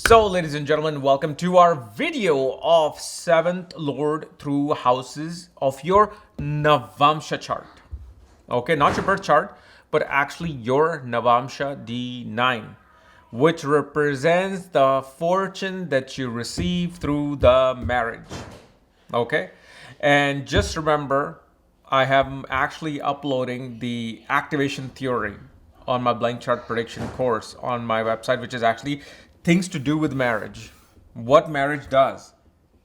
So, ladies and gentlemen, welcome to our video of 7th Lord through houses of your Navamsa chart. Okay, not your birth chart, but actually your Navamsa D9, which represents the fortune that you receive through the marriage. Okay, and just remember, I am actually uploading the activation theory on my blank chart prediction course on my website, which is actually things to do with marriage, what marriage does,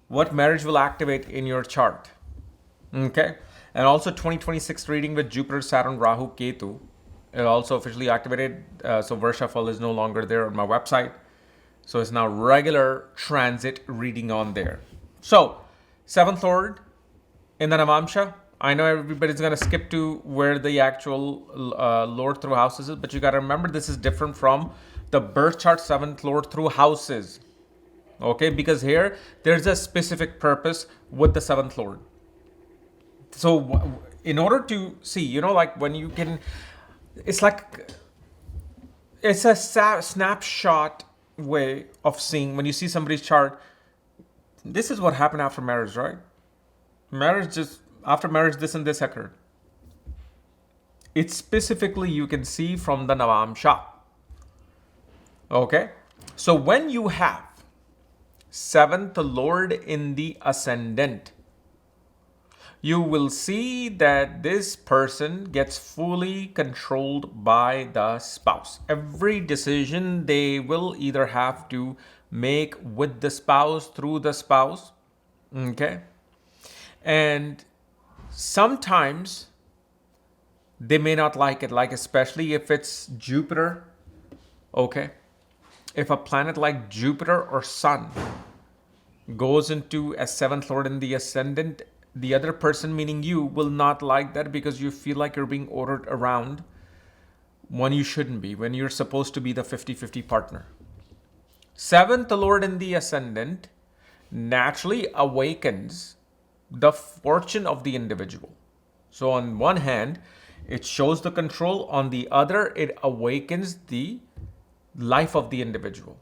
what marriage will activate in your chart. Okay, and also 2026 reading with Jupiter, Saturn, Rahu, Ketu. It also officially activated, so Varshafal is no longer there on my website. So it's now regular transit reading on there. So, 7th Lord in the Navamsha. I know everybody's going to skip to where the actual Lord through houses is, but you got to remember this is different from the birth chart 7th Lord through houses. Okay, because here there's a specific purpose with the 7th Lord. So, in order to see, like when you can, it's like, it's a snapshot way of seeing when you see somebody's chart. This is what happened after marriage, right? After marriage, this and this occurred. It's specifically you can see from the Navamsha. Okay, so when you have 7th Lord in the ascendant, you will see that this person gets fully controlled by the spouse. Every decision they will either have to make with the spouse, through the spouse. Okay, and sometimes they may not like it, like especially if it's Jupiter. Okay, if a planet like Jupiter or Sun goes into a 7th Lord in the ascendant, the other person, meaning you, will not like that because you feel like you're being ordered around when you shouldn't be, when you're supposed to be the 50-50 partner. 7th Lord in the ascendant naturally awakens the fortune of the individual. So on one hand, it shows the control. On the other, it awakens the life of the individual.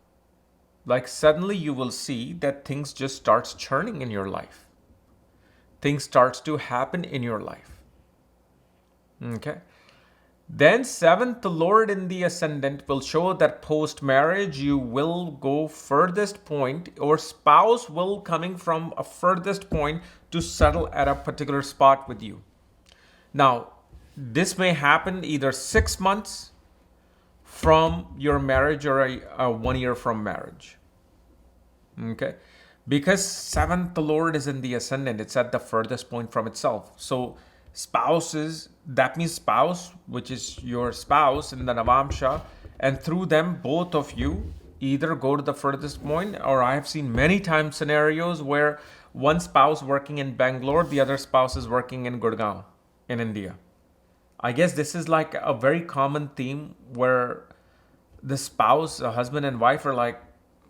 Like suddenly you will see that things just starts churning in your life. Things starts to happen in your life. Okay. Then 7th Lord in the ascendant will show that post marriage you will go furthest point, or spouse will coming from a furthest point to settle at a particular spot with you. Now, this may happen either 6 months from your marriage or a 1 year from marriage. Okay, because 7th Lord is in the ascendant, it's at the furthest point from itself. So spouses, that means spouse, which is your spouse in the Navamsha, and through them, both of you either go to the furthest point, or I have seen many times scenarios where one spouse working in Bangalore, the other spouse is working in Gurgaon in India. I guess this is like a very common theme where the spouse, a husband and wife, are like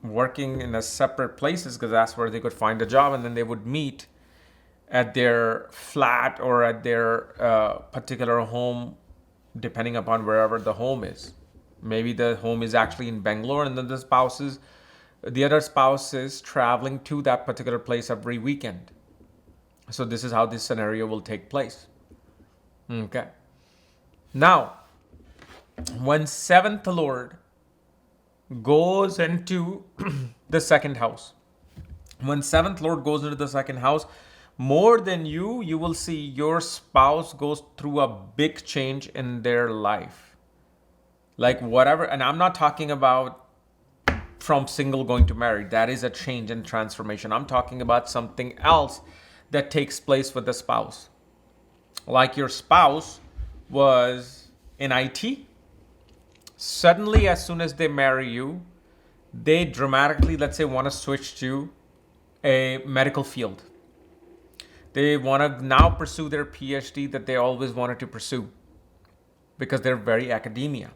working in a separate places because that's where they could find a job, and then they would meet at their flat or at their particular home, depending upon wherever the home is. Maybe the home is actually in Bangalore, and then the other spouse is traveling to that particular place every weekend. So this is how this scenario will take place. Okay. Now, when 7th Lord goes into the second house, when 7th Lord goes into the second house, more than you will see your spouse goes through a big change in their life. Like whatever, and I'm not talking about from single going to married. That is a change and transformation. I'm talking about something else that takes place with the spouse. Like your spouse was in IT. Suddenly, as soon as they marry you, they dramatically, let's say, want to switch to a medical field. They want to now pursue their PhD that they always wanted to pursue because they're very academia.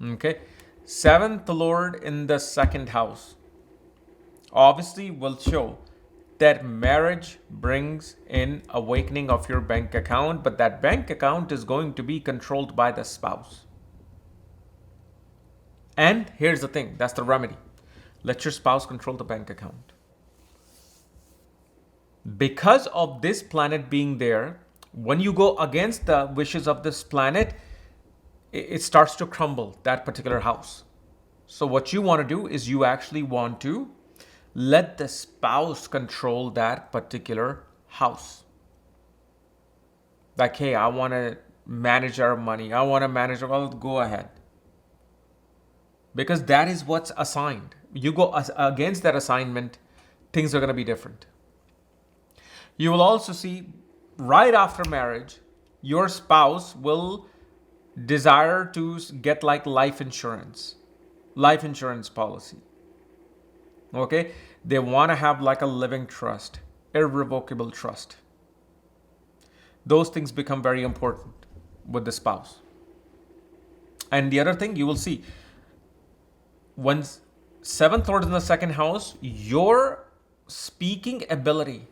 Okay. 7th Lord in the second house obviously will show that marriage brings in awakening of your bank account, but that bank account is going to be controlled by the spouse. And here's the thing, that's the remedy. Let your spouse control the bank account. Because of this planet being there, when you go against the wishes of this planet, it starts to crumble, that particular house. So what you want to do is you actually want to let the spouse control that particular house. Like, hey, I want to manage our money. I want to manage, well, go ahead. Because that is what's assigned. You go against that assignment, things are going to be different. You will also see right after marriage, your spouse will desire to get like life insurance policy. Okay? They want to have like a living trust, irrevocable trust. Those things become very important with the spouse. And the other thing you will see, when seventh lord is in the second house, your speaking ability,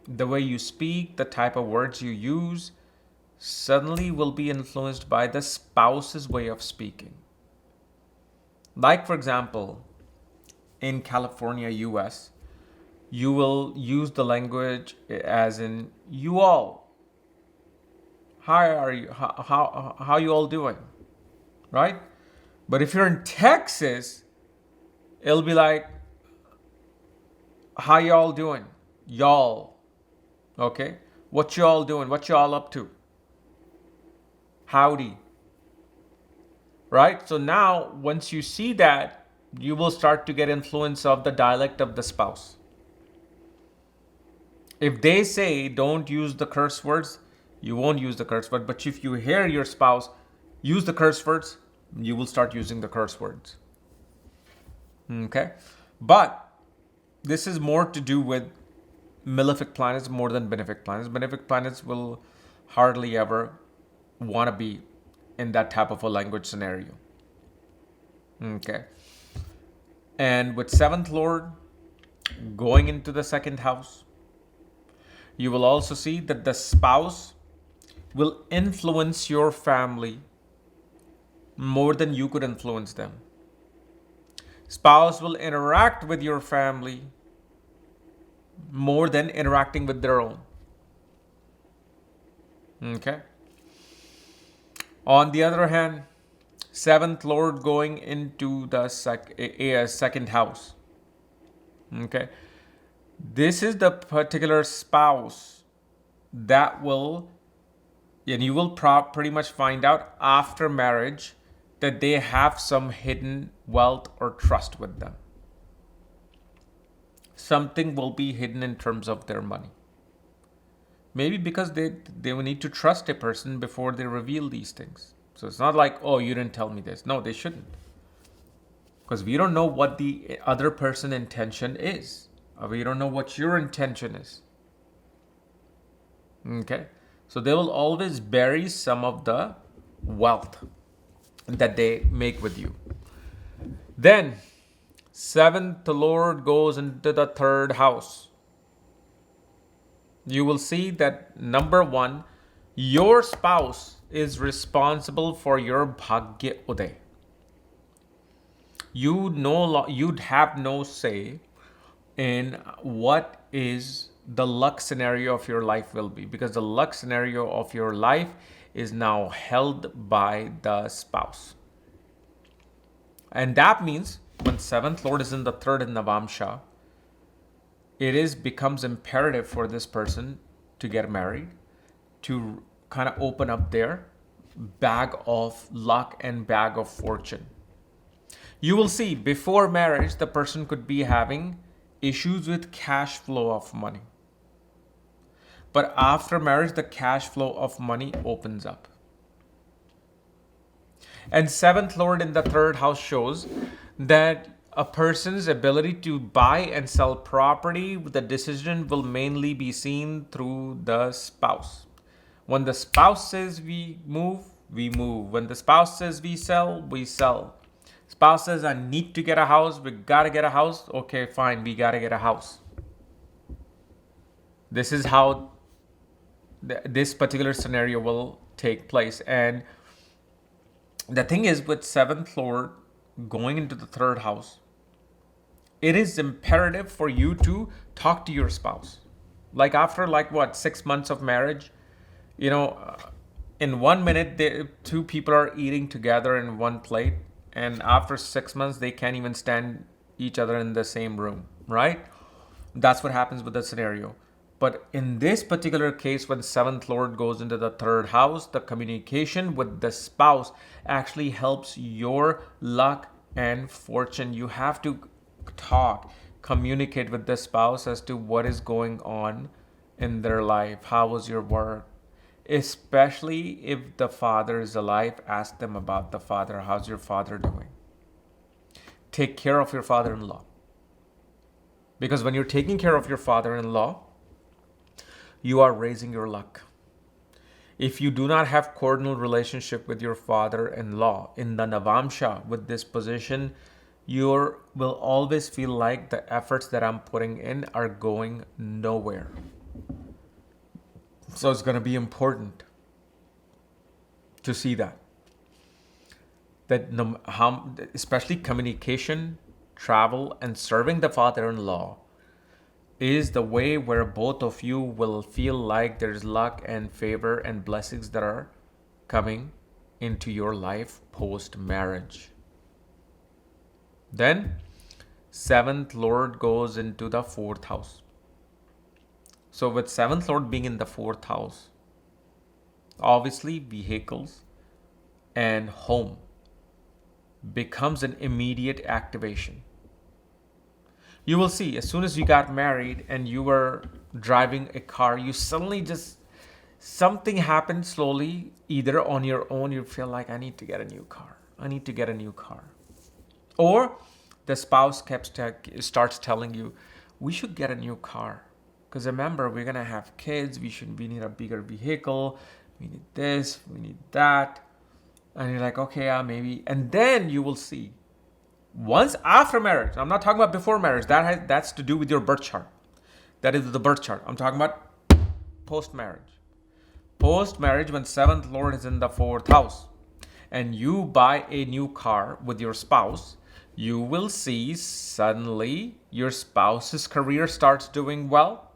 the way you speak, the type of words you use, suddenly will be influenced by the spouse's way of speaking. Like, for example, in California, US, you will use the language as in you all. How are you? How you all doing? Right? But if you're in Texas, it'll be like, how y'all doing? Y'all. Okay? What y'all doing? What y'all up to? Howdy. Right? So now, once you see that, you will start to get influence of the dialect of the spouse. If they say don't use the curse words, you won't use the curse word. But if you hear your spouse use the curse words, you will start using the curse words. Okay? But this is more to do with malefic planets more than benefic planets. Benefic planets will hardly ever want to be in that type of a language scenario. Okay. And with seventh lord going into the second house, you will also see that the spouse will influence your family more than you could influence them. Spouse will interact with your family more than interacting with their own. Okay. On the other hand, seventh lord going into the second house. Okay. This is the particular spouse that will, and you will pretty much find out after marriage that they have some hidden wealth or trust with them. Something will be hidden in terms of their money. Maybe because they will need to trust a person before they reveal these things. So it's not like, oh, you didn't tell me this. No, they shouldn't. Because we don't know what the other person's intention is. Or we don't know what your intention is. Okay? So they will always bury some of the wealth that they make with you. Then, seventh lord goes into the third house. You will see that number one, your spouse is responsible for your bhagya uday. You'd have no say in what is the luck scenario of your life will be, because the luck scenario of your life is now held by the spouse. And that means when seventh lord is in the third in Navamsa, it becomes imperative for this person to get married, to kind of open up their bag of luck and bag of fortune. You will see before marriage, the person could be having issues with cash flow of money. But after marriage, the cash flow of money opens up. And seventh lord in the third house shows that a person's ability to buy and sell property, the decision will mainly be seen through the spouse. When the spouse says we move, we move. When the spouse says we sell, we sell. Spouse says I need to get a house, we gotta get a house. Okay, fine, we gotta get a house. This is how this particular scenario will take place. And the thing is with seventh lord going into the third house, it is imperative for you to talk to your spouse. Like after like what, 6 months of marriage, you know, in 1 minute, two people are eating together in one plate, and after 6 months, they can't even stand each other in the same room, right? That's what happens with the scenario. But in this particular case, when seventh lord goes into the third house, the communication with the spouse actually helps your luck and fortune. You have to talk, communicate with the spouse as to what is going on in their life. How was your work? Especially if the father is alive, ask them about the father. How's your father doing? Take care of your father-in-law. Because when you're taking care of your father-in-law, you are raising your luck. If you do not have cordial relationship with your father-in-law in the Navamsa with this position, you will always feel like the efforts that I'm putting in are going nowhere. So it's going to be important to see that especially communication, travel, and serving the father-in-law is the way where both of you will feel like there's luck and favor and blessings that are coming into your life post-marriage. Then, seventh lord goes into the fourth house. So with seventh lord being in the fourth house, obviously vehicles and home becomes an immediate activation. You will see as soon as you got married and you were driving a car, you suddenly just, something happened slowly, either on your own, you feel like, I need to get a new car. I need to get a new car. Or the spouse starts telling you, we should get a new car. Because remember, we're going to have kids. We need a bigger vehicle. We need this. We need that. And you're like, okay, maybe. And then you will see, once after marriage, I'm not talking about before marriage. That's to do with your birth chart. That is the birth chart. I'm talking about post-marriage. Post-marriage, when seventh lord is in the fourth house, and you buy a new car with your spouse, you will see suddenly your spouse's career starts doing well.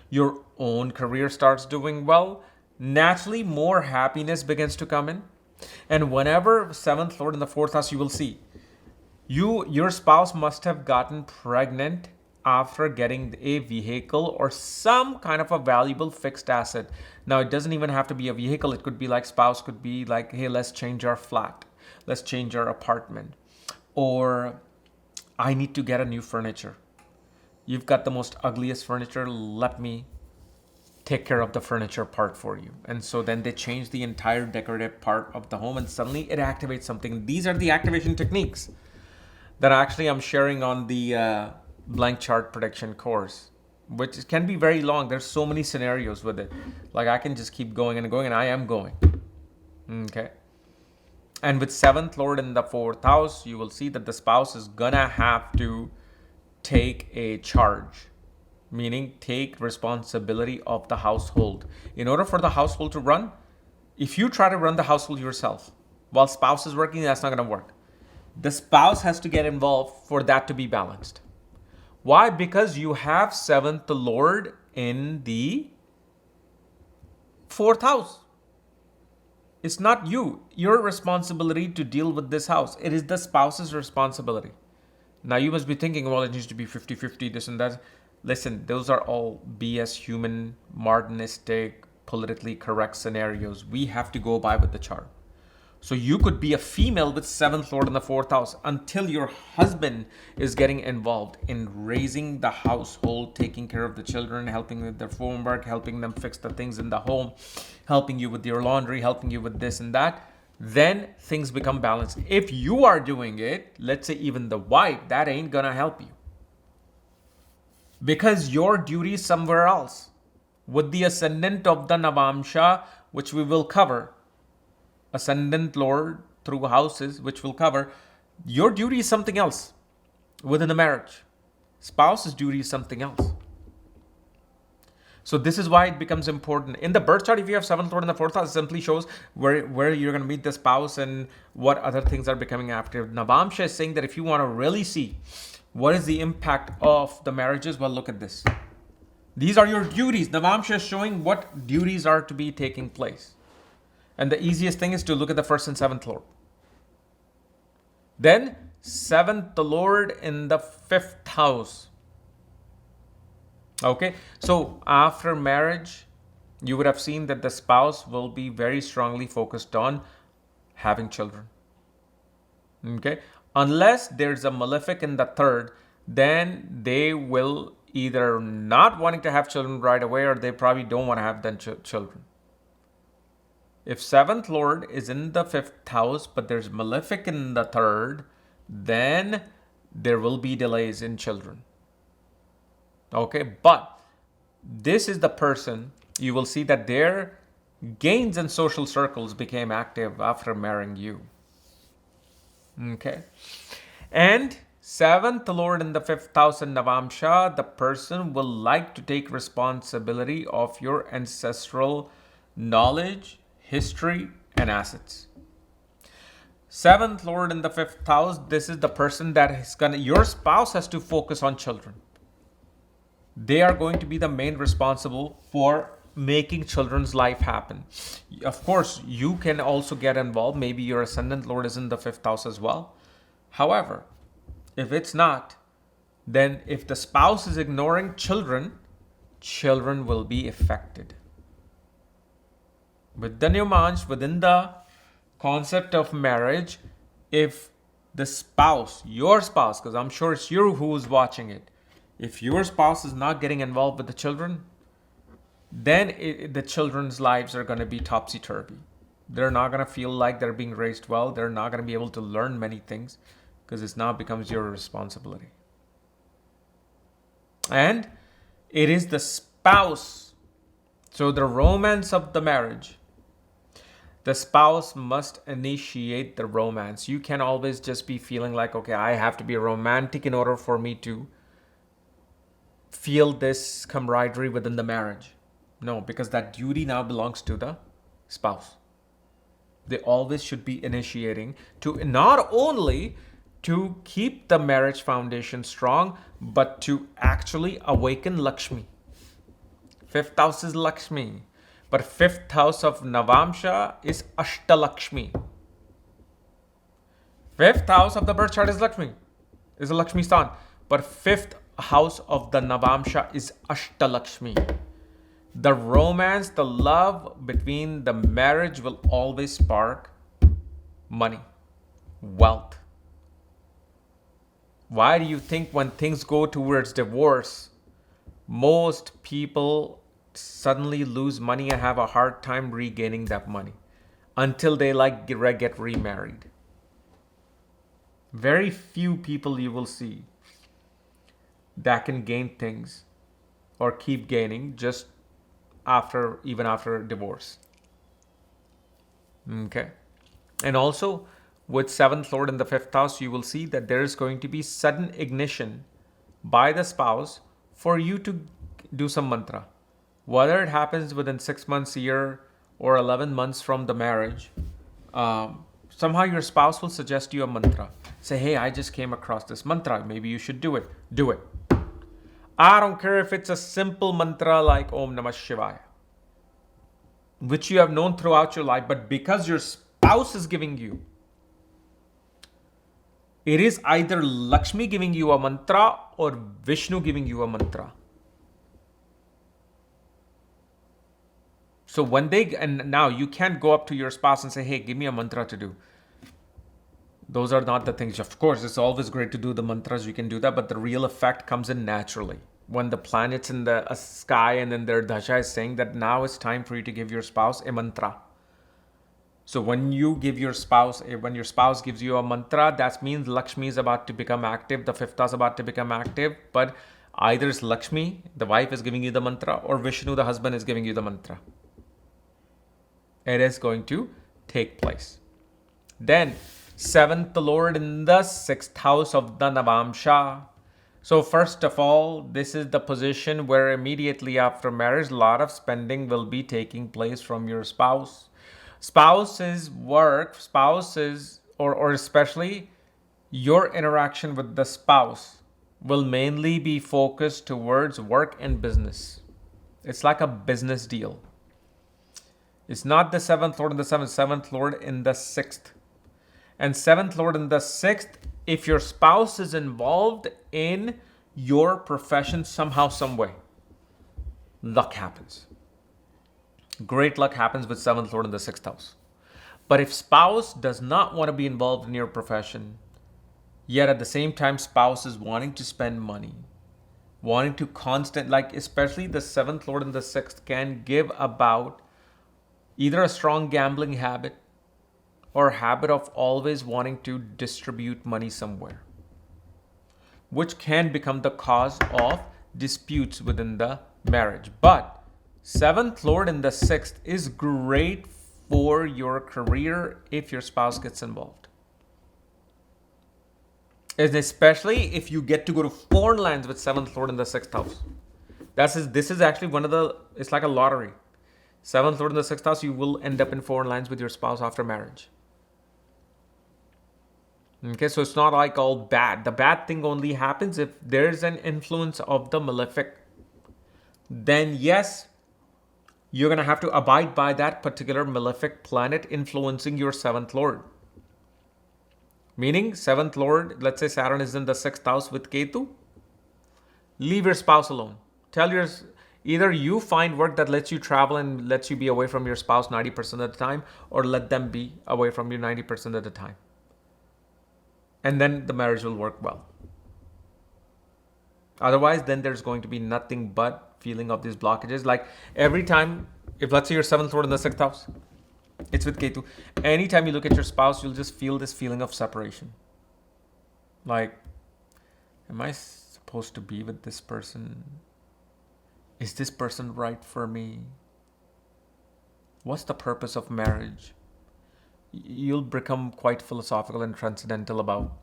Your own career starts doing well. Naturally, more happiness begins to come in. And whenever seventh lord in the fourth house, you will see your spouse must have gotten pregnant after getting a vehicle or some kind of a valuable fixed asset. Now, it doesn't even have to be a vehicle. It could be like, spouse could be like, hey, let's change our flat. Let's change our apartment. Or I need to get a new furniture. You've got the most ugliest furniture. Let me take care of the furniture part for you. And so then they change the entire decorative part of the home and suddenly it activates something. These are the activation techniques that actually I'm sharing on the blank chart prediction course, which can be very long. There's so many scenarios with it. Like I can just keep going and going, and I am going. Okay. And with seventh lord in the fourth house, you will see that the spouse is gonna have to take a charge, meaning take responsibility of the household. In order for the household to run, if you try to run the household yourself while spouse is working, that's not gonna work. The spouse has to get involved for that to be balanced. Why? Because you have seventh lord in the fourth house. It's not your responsibility to deal with this house. It is the spouse's responsibility. Now you must be thinking, well, it needs to be 50-50, this and that. Listen, those are all BS, human, modernistic, politically correct scenarios. We have to go by with the chart. So you could be a female with seventh lord in the fourth house until your husband is getting involved in raising the household, taking care of the children, helping with their homework, helping them fix the things in the home, helping you with your laundry, helping you with this and that. Then things become balanced. If you are doing it, let's say even the wife, that ain't gonna help you. Because your duty is somewhere else. With the ascendant of the Navamsa, which we will cover, ascendant lord through houses, which we'll cover, your duty is something else within the marriage. Spouse's duty is something else. So this is why it becomes important. In the birth chart, if you have 7th Lord in the 4th house, it simply shows where you're going to meet the spouse and what other things are becoming active. Navamsa is saying that if you want to really see what is the impact of the marriages, well, look at this. These are your duties. Navamsa is showing what duties are to be taking place. And the easiest thing is to look at the 1st and 7th Lord. Then 7th Lord in the 5th house. Okay, so after marriage, you would have seen that the spouse will be very strongly focused on having children. Okay, unless there's a malefic in the 3rd, then they will either not wanting to have children right away, or they probably don't want to have then children. If 7th Lord is in the 5th house, but there's malefic in the 3rd, then there will be delays in children. Okay, but this is the person, you will see that their gains in social circles became active after marrying you. Okay, and 7th Lord in the 5th house in Navamsa, the person will like to take responsibility of your ancestral knowledge, history, and assets. 7th Lord in the 5th house, this is the person that is your spouse has to focus on children. They are going to be the main responsible for making children's life happen. Of course, you can also get involved. Maybe your ascendant Lord is in the 5th house as well. However, if it's not, then if the spouse is ignoring children, children will be affected. With the Navamsa, within the concept of marriage, if the spouse, your spouse, because I'm sure it's you who's watching it, if your spouse is not getting involved with the children, then the children's lives are going to be topsy-turvy. They're not going to feel like they're being raised well. They're not going to be able to learn many things because it now becomes your responsibility. And it is the spouse. So the romance of the marriage, the spouse must initiate the romance. You can always just be feeling like, okay, I have to be romantic in order for me to feel this camaraderie within the marriage. No, because that duty now belongs to the spouse. They always should be initiating to not only to keep the marriage foundation strong, but to actually awaken Lakshmi. 5th house is Lakshmi, but 5th house of Navamsa is Ashtalakshmi. 5th house of the birth chart is Lakshmi, is a Lakshmi stan, but 5th house of the Navamsa is Ashtalakshmi. The romance, the love between the marriage will always spark money, wealth. Why do you think when things go towards divorce, most people suddenly lose money and have a hard time regaining that money until they get remarried? Very few people you will see that can gain things or keep gaining just even after divorce. Okay. And also with 7th Lord in the 5th house, you will see that there is going to be sudden ignition by the spouse for you to do some mantra. Whether it happens within 6 months, a year, or 11 months from the marriage, somehow your spouse will suggest you a mantra. Say, hey, I just came across this mantra. Maybe you should do it. Do it. I don't care if it's a simple mantra like Om Namah Shivaya, which you have known throughout your life, but because your spouse is giving you, it is either Lakshmi giving you a mantra or Vishnu giving you a mantra. So and now you can't go up to your spouse and say, hey, give me a mantra to do. Those are not the things. Of course, it's always great to do the mantras. You can do that, but the real effect comes in naturally. When the planets in the sky and then their dasha is saying that now it's time for you to give your spouse a mantra. So when you give your spouse, when your spouse gives you a mantra, that means Lakshmi is about to become active. The 5th house is about to become active. But either it's Lakshmi, the wife is giving you the mantra, or Vishnu, the husband, is giving you the mantra. It is going to take place. Then 7th Lord in the 6th house of the Navamsa. So first of all, this is the position where immediately after marriage, a lot of spending will be taking place from your spouse. Spouse's work, spouses, or especially your interaction with the spouse will mainly be focused towards work and business. It's like a business deal. It's not the seventh lord in the seventh lord in the sixth. And seventh lord in the sixth, if your spouse is involved in your profession somehow, some way, luck happens. Great luck happens with seventh lord in the sixth house. But if spouse does not want to be involved in your profession, yet at the same time spouse is wanting to spend money, wanting to like especially the seventh lord and the sixth can give about either a strong gambling habit or habit of always wanting to distribute money somewhere, which can become the cause of disputes within the marriage. But seventh lord in the sixth is great for your career if your spouse gets involved. And especially if you get to go to foreign lands with seventh lord in the sixth house. This is actually it's like a lottery. Seventh lord in the sixth house, you will end up in foreign lands with your spouse after marriage. Okay, so it's not like all bad. The bad thing only happens if there's an influence of the malefic. Then yes, you're going to have to abide by that particular malefic planet influencing your seventh lord. Meaning seventh lord, let's say Saturn is in the sixth house with Ketu, leave your spouse alone. Either you find work that lets you travel and lets you be away from your spouse 90% of the time, or let them be away from you 90% of the time. And then the marriage will work well. Otherwise, then there's going to be nothing but feeling of these blockages. Like every time, if let's say your seventh lord in the sixth house, it's with Ketu. Anytime you look at your spouse, you'll just feel this feeling of separation. Like, am I supposed to be with this person? Is this person right for me? What's the purpose of marriage? You'll become quite philosophical and transcendental about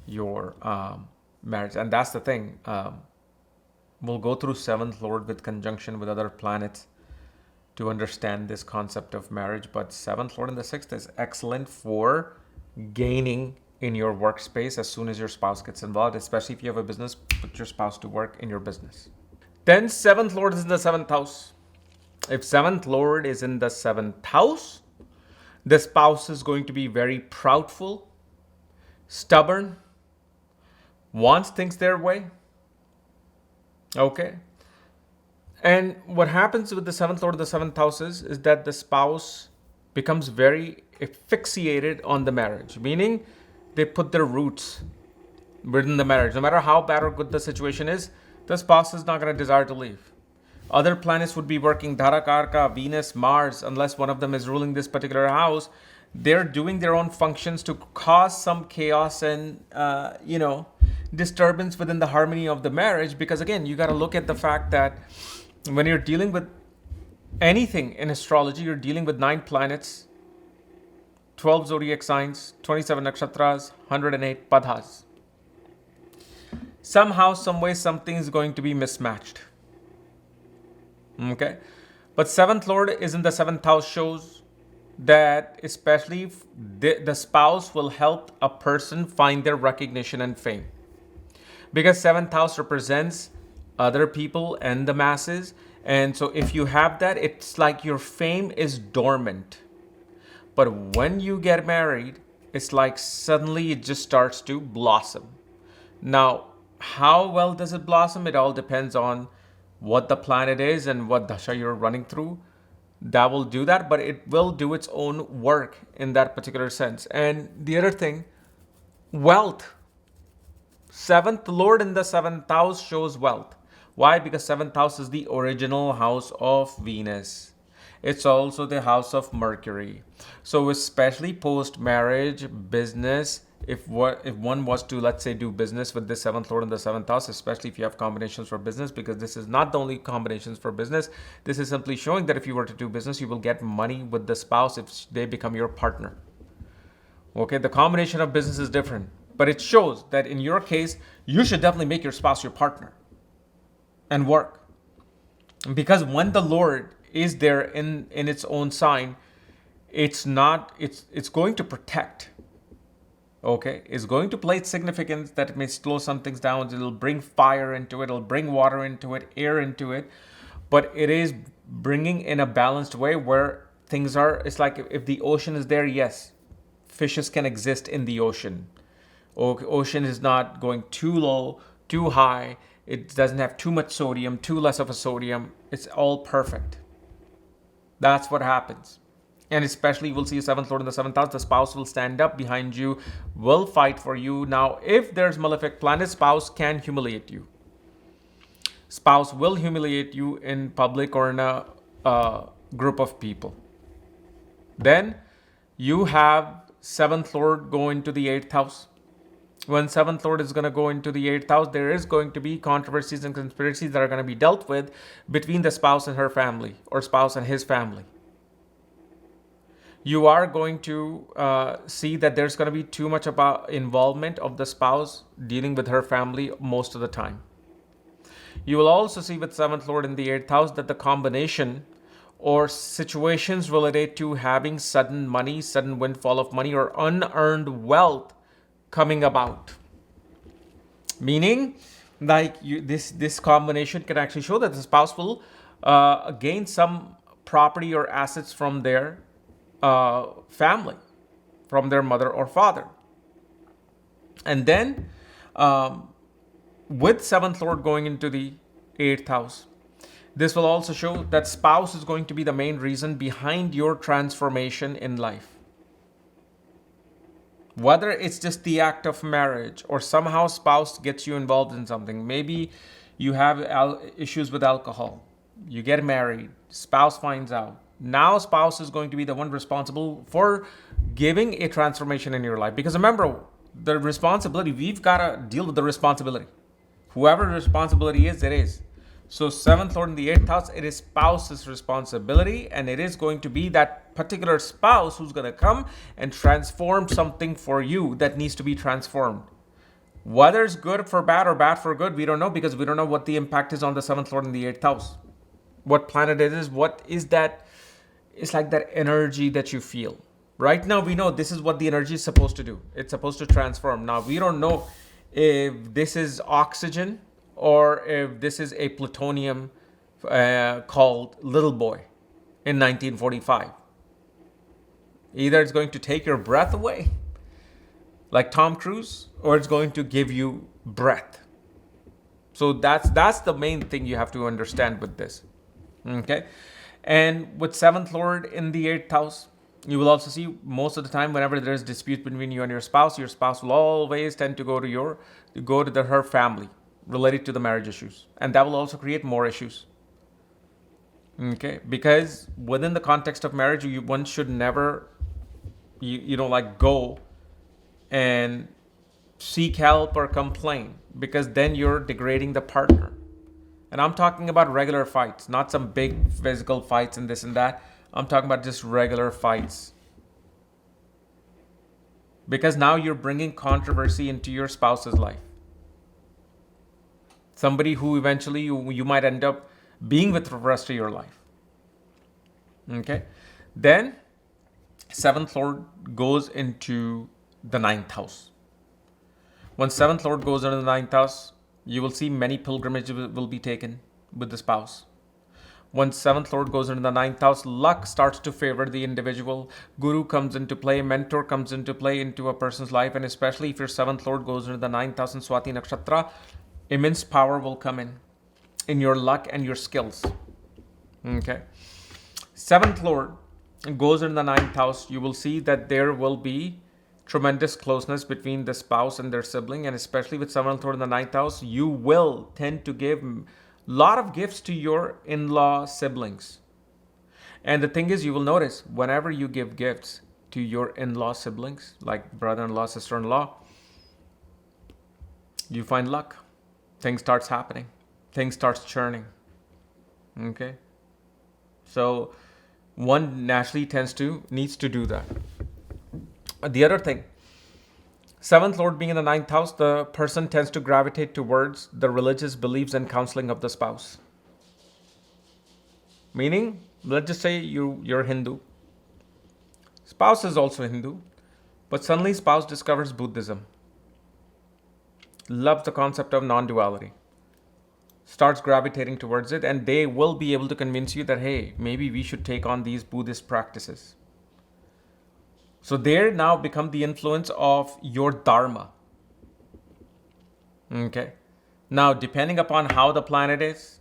your marriage. And that's the thing. We'll go through seventh lord with conjunction with other planets to understand this concept of marriage. But seventh lord in the sixth is excellent for gaining in your workspace as soon as your spouse gets involved, especially if you have a business, put your spouse to work in your business. Then seventh lord is in the seventh house. If seventh lord is in the seventh house, the spouse is going to be very proudful, stubborn, wants things their way. Okay. And what happens with the seventh lord of the seventh house is that the spouse becomes very asphyxiated on the marriage, meaning they put their roots within the marriage. No matter how bad or good the situation is, the spouse is not going to desire to leave. Other planets would be working, Dharakarka, Venus, Mars, unless one of them is ruling this particular house. They're doing their own functions to cause some chaos and, disturbance within the harmony of the marriage. Because again, you got to look at the fact that when you're dealing with anything in astrology, you're dealing with 9 planets, 12 zodiac signs, 27 nakshatras, 108 padhas. Somehow, some way, something is going to be mismatched. Okay, but seventh lord is in the seventh house, shows that especially the spouse will help a person find their recognition and fame, because seventh house represents other people and the masses. And so if you have that, it's like your fame is dormant, but when you get married, it's like suddenly it just starts to blossom. Now, how well does it blossom? It all depends on what the planet is and what dasha you're running through. That will do that, but it will do its own work in that particular sense. And the other thing, wealth. Seventh lord in the seventh house shows wealth. Why? Because seventh house is the original house of Venus. It's also the house of Mercury. So especially post-marriage business, if one was to, let's say, do business with the seventh lord in the seventh house, especially if you have combinations for business, because this is not the only combinations for business. This is simply showing that if you were to do business, you will get money with the spouse if they become your partner. Okay, the combination of business is different. But it shows that in your case, you should definitely make your spouse your partner and work. Because when the Lord is there in its own sign, it's going to protect. Okay, it's going to play its significance that it may slow some things down. It'll bring fire into it. It'll bring water into it, air into it. But it is bringing in a balanced way where things are. It's like if the ocean is there, yes, fishes can exist in the ocean. Ocean is not going too low, too high. It doesn't have too much sodium, too less of a sodium. It's all perfect. That's what happens. And especially, we'll see a seventh lord in the seventh house. The spouse will stand up behind you, will fight for you. Now, if there's malefic planet, spouse can humiliate you. Spouse will humiliate you in public or in a group of people. Then you have seventh lord go into the eighth house. When seventh lord is going to go into the eighth house, there is going to be controversies and conspiracies that are going to be dealt with between the spouse and her family, or spouse and his family. You are going to see that there's going to be too much about involvement of the spouse dealing with her family most of the time. You will also see with seventh lord in the eighth house that the combination or situations related to having sudden money, sudden windfall of money, or unearned wealth coming about. Meaning, like this combination can actually show that the spouse will gain some property or assets from their family, from their mother or father. And then with seventh lord going into the eighth house, this will also show that spouse is going to be the main reason behind your transformation in life. Whether it's just the act of marriage or somehow spouse gets you involved in something. Maybe you have issues with alcohol. You get married. Spouse finds out. Now spouse is going to be the one responsible for giving a transformation in your life. Because remember, the responsibility, we've got to deal with the responsibility. Whoever the responsibility is, it is. So seventh lord in the eighth house, it is spouse's responsibility, and it is going to be that particular spouse who's going to come and transform something for you that needs to be transformed. Whether it's good for bad or bad for good, we don't know, because we don't know what the impact is on the seventh lord in the eighth house. What planet it is, what is that? It's like that energy that you feel. Right now, we know this is what the energy is supposed to do. It's supposed to transform. Now, we don't know if this is oxygen or if this is a plutonium called Little Boy in 1945. Either it's going to take your breath away, like Tom Cruise, or it's going to give you breath. So that's the main thing you have to understand with this. Okay? And with seventh lord in the eighth house, you will also see most of the time whenever there is dispute between you and your spouse will always tend to go to her family related to the marriage issues. And that will also create more issues. Okay? Because within the context of marriage, one should never, go and seek help or complain, because then you're degrading the partner. And I'm talking about regular fights, not some big physical fights and this and that. I'm talking about just regular fights. Because now you're bringing controversy into your spouse's life. Somebody who eventually you might end up being with for the rest of your life. Okay? Then, seventh lord goes into the ninth house. When seventh lord goes into the ninth house, you will see many pilgrimages will be taken with the spouse. When seventh lord goes into the ninth house, luck starts to favor the individual. Guru comes into play, mentor comes into play into a person's life, and especially if your seventh lord goes into the ninth house in Swati Nakshatra, immense power will come in your luck and your skills. Okay. Seventh lord goes into the ninth house, you will see that there will be tremendous closeness between the spouse and their sibling, and especially with seventh lord in the ninth house, you will tend to give a lot of gifts to your in-law siblings. And the thing is, you will notice whenever you give gifts to your in-law siblings, like brother-in-law, sister-in-law, you find luck. Things starts happening. Things starts churning. Okay? So one naturally needs to do that. The other thing, Seventh Lord being in the ninth house, the person tends to gravitate towards the religious beliefs and counseling of the spouse. Meaning, let's just say you're Hindu. Spouse is also Hindu, but suddenly spouse discovers Buddhism, loves the concept of non-duality, starts gravitating towards it, and they will be able to convince you that, hey, maybe we should take on these Buddhist practices. So they now become the influence of your dharma. Okay. Now, depending upon how the planet is,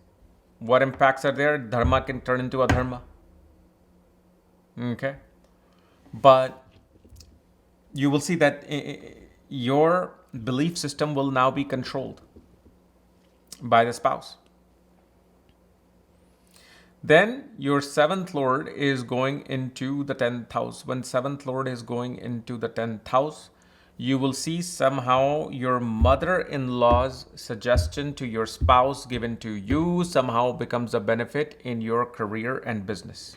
what impacts are there, dharma can turn into adharma. Okay. But you will see that your belief system will now be controlled by the spouse. Then your seventh Lord is going into the 10th house. When seventh Lord is going into the 10th house, you will see somehow your mother-in-law's suggestion to your spouse given to you somehow becomes a benefit in your career and business.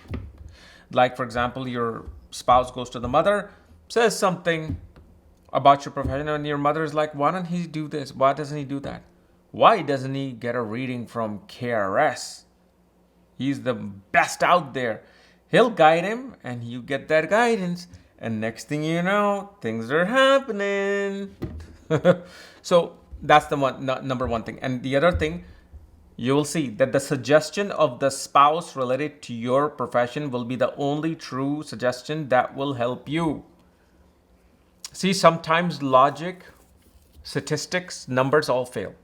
Like, for example, your spouse goes to the mother, says something about your profession, and your mother is like, why don't he do this? Why doesn't he do that? Why doesn't he get a reading from KRS? He's the best out there. He'll guide him, and you get that guidance. And next thing you know, things are happening. So that's the number one thing. And the other thing, you will see that the suggestion of the spouse related to your profession will be the only true suggestion that will help you. See, sometimes logic, statistics, numbers all fail.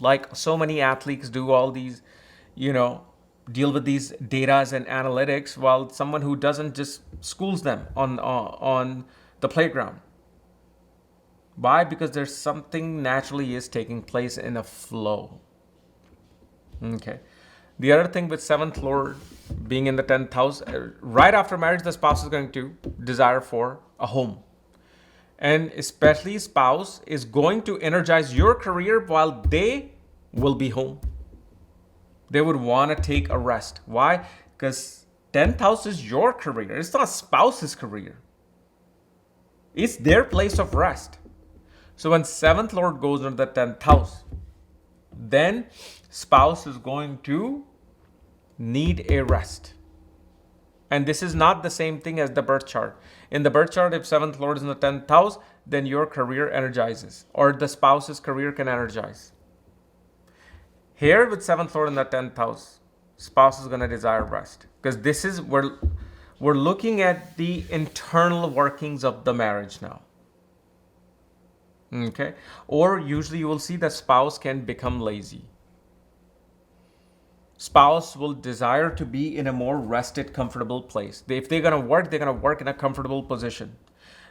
Like so many athletes do all these, deal with these data and analytics, while someone who doesn't just schools them on the playground. Why? Because there's something naturally is taking place in a flow. Okay. The other thing with seventh Lord being in the 10th house, right after marriage, the spouse is going to desire for a home. And especially spouse is going to energize your career while they will be home. They would want to take a rest. Why? Because 10th house is your career. It's not spouse's career. It's their place of rest. So when 7th Lord goes into the 10th house, then spouse is going to need a rest. And this is not the same thing as the birth chart. In the birth chart, if 7th Lord is in the 10th house, then your career energizes, or the spouse's career can energize. Here with 7th Lord in the 10th house, spouse is going to desire rest. Because this is where we're looking at the internal workings of the marriage now. Okay? Or usually you will see that spouse can become lazy. Spouse will desire to be in a more rested, comfortable place. If they're going to work in a comfortable position.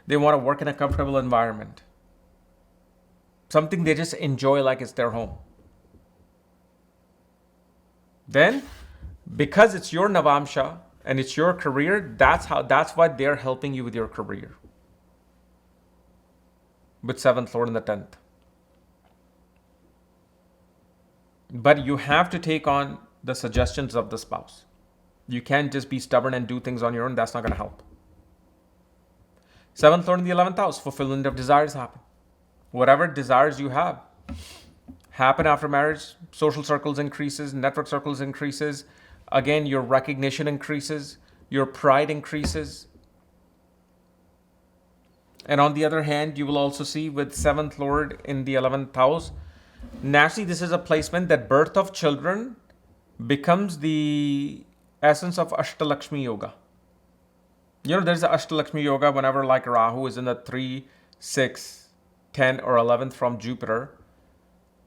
They want to work in a comfortable environment. Something they just enjoy like it's their home. Then, because it's your Navamsa and it's your career, that's why they're helping you with your career. With 7th Lord in the 10th. But you have to take on the suggestions of the spouse. You can't just be stubborn and do things on your own. That's not going to help. 7th Lord in the 11th house, fulfillment of desires happen. Whatever desires you have happen after marriage, social circles increases, network circles increases. Again, your recognition increases, your pride increases. And on the other hand, you will also see with 7th Lord in the 11th house, naturally this is a placement that birth of children becomes the essence of Ashtalakshmi Yoga. There's the Ashtalakshmi Yoga whenever like Rahu is in the 3, 6, 10 or 11th from Jupiter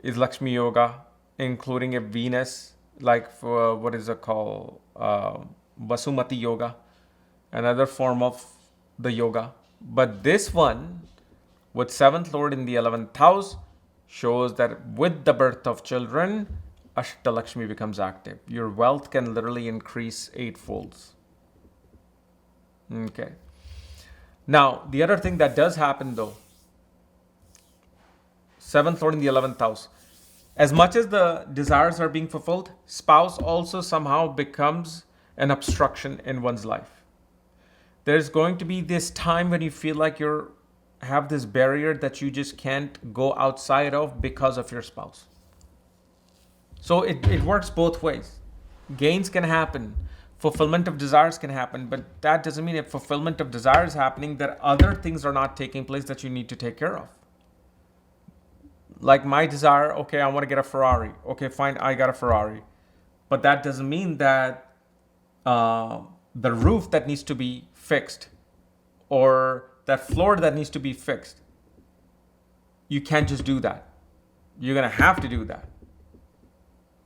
is Lakshmi Yoga, including a Venus, like what is it called? Vasumati Yoga, another form of the yoga. But this one, with 7th Lord in the 11th house, shows that with the birth of children, Ashtalakshmi becomes active. Your wealth can literally increase 8-folds. Okay. Now, the other thing that does happen though, 7th Lord in the 11th house, as much as the desires are being fulfilled, spouse also somehow becomes an obstruction in one's life. There's going to be this time when you feel like you're have this barrier that you just can't go outside of because of your spouse. So it works both ways. Gains can happen, fulfillment of desires can happen, but that doesn't mean if fulfillment of desires is happening that other things are not taking place that you need to take care of. Like my desire, okay, I want to get a Ferrari. Okay, fine, I got a Ferrari. But that doesn't mean that the roof that needs to be fixed or that floor that needs to be fixed, you can't just do that. You're going to have to do that.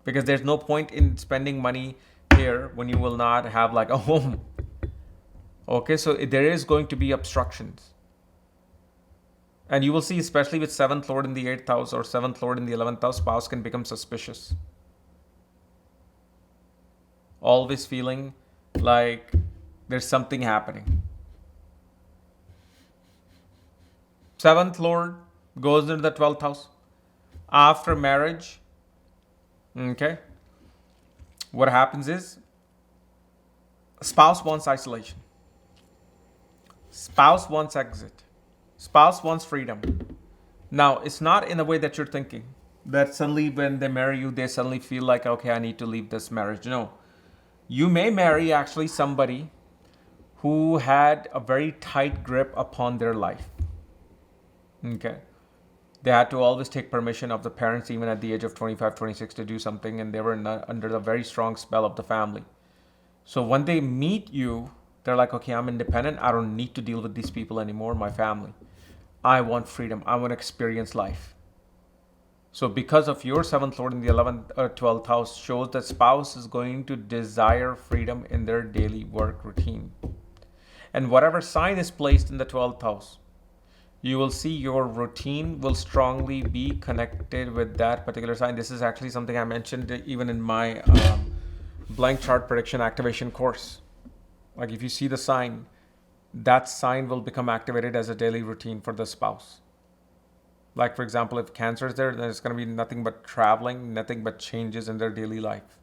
Because there's no point in spending money here when you will not have like a home. Okay, so there is going to be obstructions. And you will see, especially with 7th Lord in the 8th house or 7th Lord in the 11th house, spouse can become suspicious. Always feeling like there's something happening. 7th Lord goes into the 12th house. After marriage, okay, what happens is spouse wants isolation. Spouse wants exit. Spouse wants freedom. Now, it's not in the way that you're thinking, that suddenly when they marry you, they suddenly feel like, okay, I need to leave this marriage. No. You may marry actually somebody who had a very tight grip upon their life. Okay. They had to always take permission of the parents, even at the age of 25, 26, to do something, and they were under the very strong spell of the family. So when they meet you, they're like, okay, I'm independent. I don't need to deal with these people anymore, my family. I want freedom. I want to experience life. So because of your 7th Lord in the 11th or 12th house shows that spouse is going to desire freedom in their daily work routine. And whatever sign is placed in the 12th house, you will see your routine will strongly be connected with that particular sign. This is actually something I mentioned even in my blank chart prediction activation course. Like if you see the sign, that sign will become activated as a daily routine for the spouse. Like for example, if Cancer is there, then it's going to be nothing but traveling, nothing but changes in their daily life.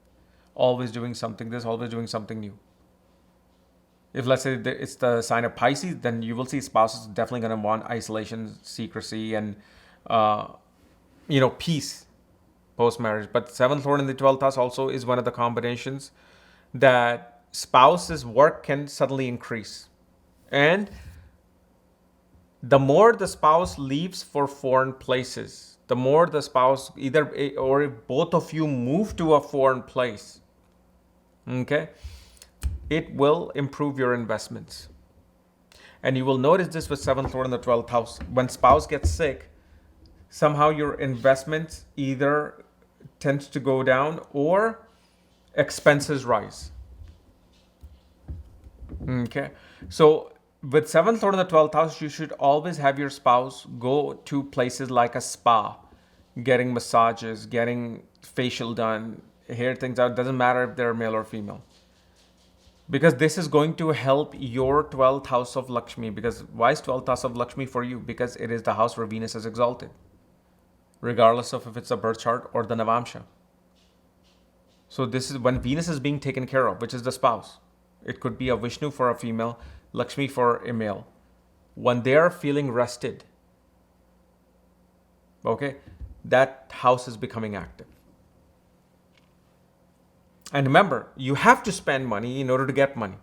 Always doing something, there's always doing something new. If let's say it's the sign of Pisces, then you will see spouses definitely going to want isolation, secrecy, and peace post-marriage. But 7th Lord in the 12th house also is one of the combinations that spouse's work can suddenly increase. And the more the spouse leaves for foreign places, the more the spouse either or if both of you move to a foreign place, okay, it will improve your investments. And you will notice this with 7th Lord in the 12th house. When spouse gets sick, somehow your investments either tends to go down or expenses rise. Okay, so with 7th Lord in the 12th house, you should always have your spouse go to places like a spa, getting massages, getting facial done, hair things out. Doesn't matter if they're male or female. Because this is going to help your 12th house of Lakshmi. Because why is 12th house of Lakshmi for you? Because it is the house where Venus is exalted, regardless of if it's a birth chart or the Navamsa. So this is when Venus is being taken care of, which is the spouse. It could be a Vishnu for a female, Lakshmi for a male. When they are feeling rested, okay, that house is becoming active. And remember, you have to spend money in order to get money.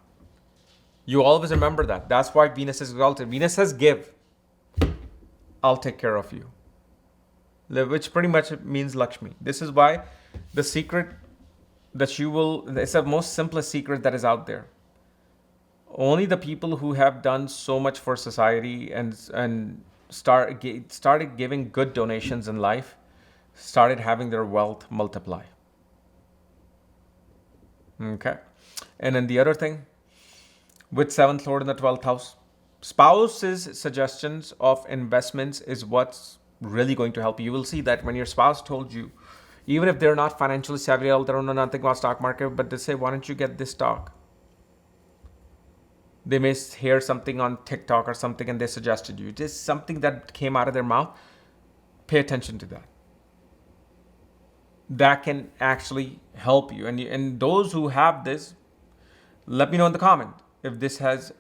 You always remember that. That's why Venus is exalted. Venus says, give. I'll take care of you. Which pretty much means Lakshmi. This is why the secret that you will, it's the most simplest secret that is out there. Only the people who have done so much for society and started giving good donations in life started having their wealth multiply. Okay. And then the other thing, with 7th Lord in the 12th house, spouse's suggestions of investments is what's really going to help you. You will see that when your spouse told you, even if they're not financially savvy, they don't know nothing about stock market, but they say, why don't you get this stock? They may hear something on TikTok or something and they suggested you. Just something that came out of their mouth. Pay attention to that. That can actually help you. And those who have this, let me know in the comment if this has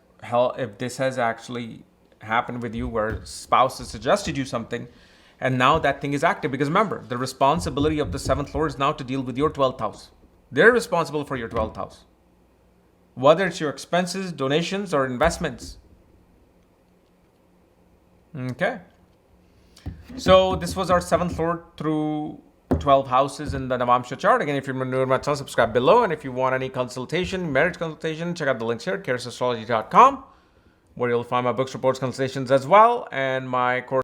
actually happened with you where spouse has suggested you something, and now that thing is active. Because remember, the responsibility of the 7th Lord is now to deal with your 12th house. They're responsible for your 12th house, whether it's your expenses, donations, or investments. Okay. So this was our 7th Lord through 12 houses in the Navamsa Chart. Again, if you're new to my channel, subscribe below. And if you want any consultation, marriage consultation, check out the links here at astrology.com, where you'll find my books, reports, consultations as well, and my course.